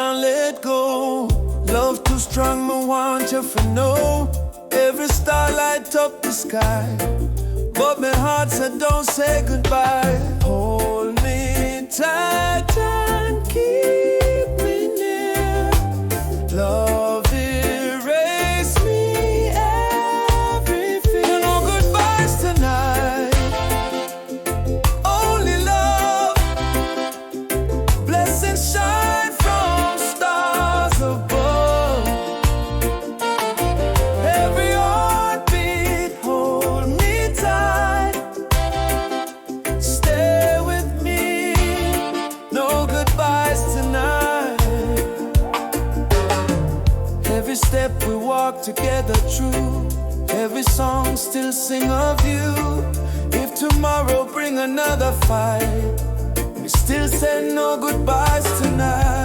can't let go. Love too strong, me want you to know. Every star light up the sky, but my heart said don't say goodbye. Hold me tight and keep me near. Love erase me every fear. No goodbyes tonight, only love. Blessings shine from stars above. Every heartbeat, hold me tight. Stay with me, no goodbyes tonight. Every step we walk together true. Every song still sing of you. If tomorrow bring another fight, we still say no goodbyes tonight.